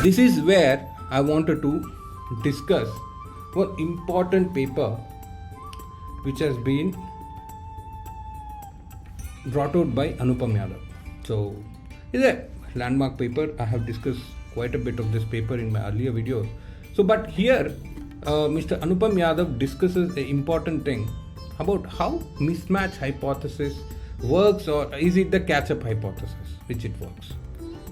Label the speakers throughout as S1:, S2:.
S1: this is where I wanted to discuss one important paper which has been brought out by Anupam Yadav. So it's a landmark paper. I have discussed quite a bit of this paper in my earlier videos. So but here Mr. Anupam Yadav discusses an important thing about how mismatch hypothesis works, or is it the catch-up hypothesis which it works.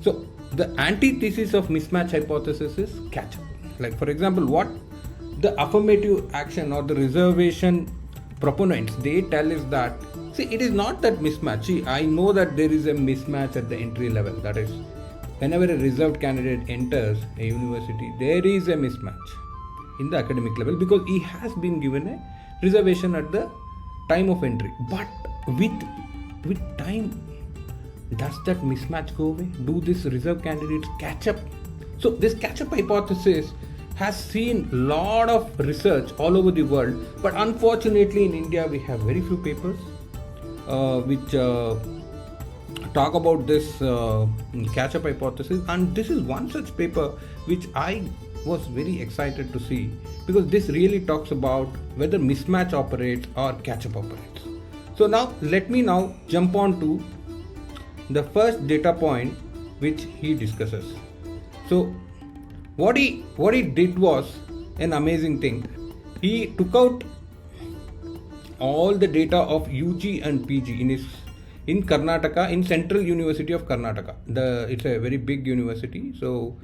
S1: So the antithesis of mismatch hypothesis is catch-up. Like for example, what the affirmative action or the reservation proponents, they tell is that, see, it is not that mismatch. See, I know that there is a mismatch at the entry level. That is, whenever a reserved candidate enters a university, there is a mismatch in the academic level because he has been given a reservation at the time of entry. But with time, does that mismatch go away? Do these reserved candidates catch up? So this catch-up hypothesis has seen a lot of research all over the world, but unfortunately in India we have very few papers which talk about this catch-up hypothesis, and this is one such paper which I was very excited to see, because this really talks about whether mismatch operates or catch-up operates. So now let me jump on to the first data point which he discusses. So what he did was an amazing thing. He took out all the data of UG and PG in Karnataka, in Central University of Karnataka. It's a very big university. So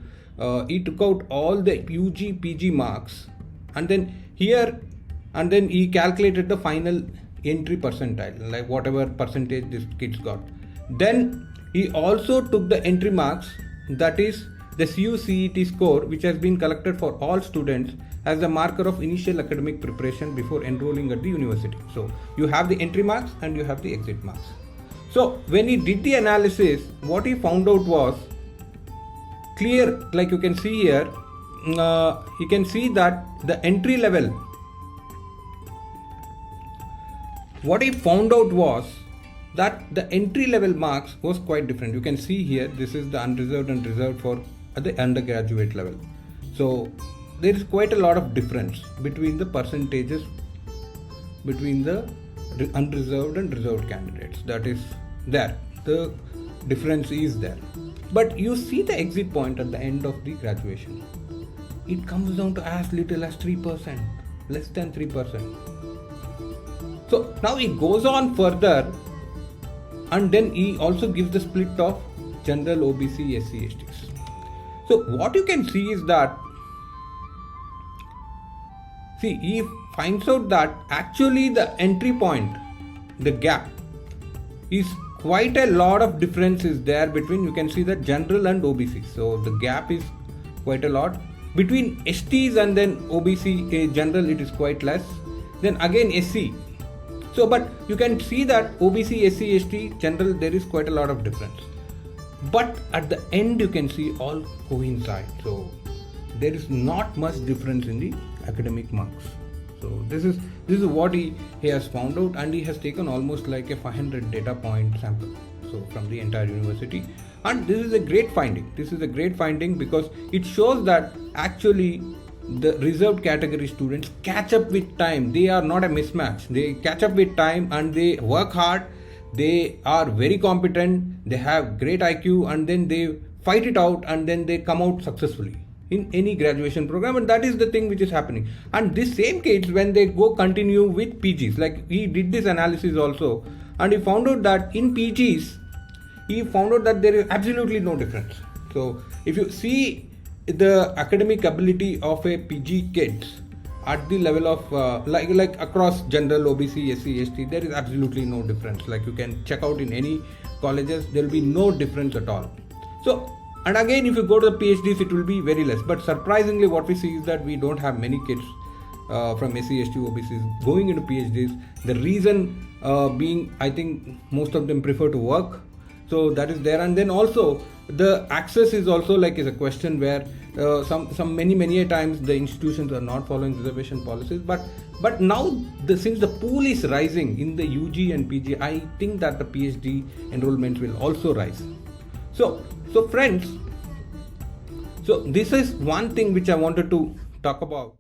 S1: he took out all the UG PG marks, and then he calculated the final entry percentile, like whatever percentage these kids got. Then he also took the entry marks, that is the CUCET score, which has been collected for all students as a marker of initial academic preparation before enrolling at the university. So you have the entry marks and you have the exit marks. So when he did the analysis, what he found out was clear. Like you can see here, you can see that the entry level, what he found out was that the entry level marks was quite different. You can see here, this is the unreserved and reserved for at the undergraduate level. So there is quite a lot of difference between the percentages between the unreserved and reserved candidates. That is there. The difference is there. But you see the exit point at the end of the graduation. It comes down to as little as 3%, less than 3%. So now it goes on further, and then he also gives the split of general, OBC, SC, STs. So what you can see is that, see, he finds out that actually the entry point, the gap, is quite a lot of difference is there between, you can see that general and OBC. So the gap is quite a lot. Between STs and then OBC, general, it is quite less. Then again SC. So, but you can see that OBC, SC, ST, general, there is quite a lot of difference. But at the end, you can see all coincide. So, there is not much difference in the academic marks. So, this is what he has found out, and he has taken almost like a 500 data point sample. So, from the entire university. And this is a great finding. This is a great finding because it shows that actually the reserved category students catch up with time. They are not a mismatch. They catch up with time and they work hard. They are very competent. They have great IQ, and then they fight it out, and then they come out successfully in any graduation program. And that is the thing which is happening. And this same kids, when they go continue with PGs, like he did this analysis also, and he found out that in PGs, he found out that there is absolutely no difference. So if you see the academic ability of a PG kids at the level of like across general, OBC, SC, ST, there is absolutely no difference. Like you can check out in any colleges, there will be no difference at all. So, and again, if you go to the PhDs, it will be very less. But surprisingly, what we see is that we don't have many kids from SC, ST, OBCs going into PhDs. The reason being, I think most of them prefer to work. So that is there. And then also the access is also like is a question where many a times the institutions are not following reservation policies. But now since the pool is rising in the UG and PG, I think that the PhD enrollments will also rise. So friends, So this is one thing which I wanted to talk about.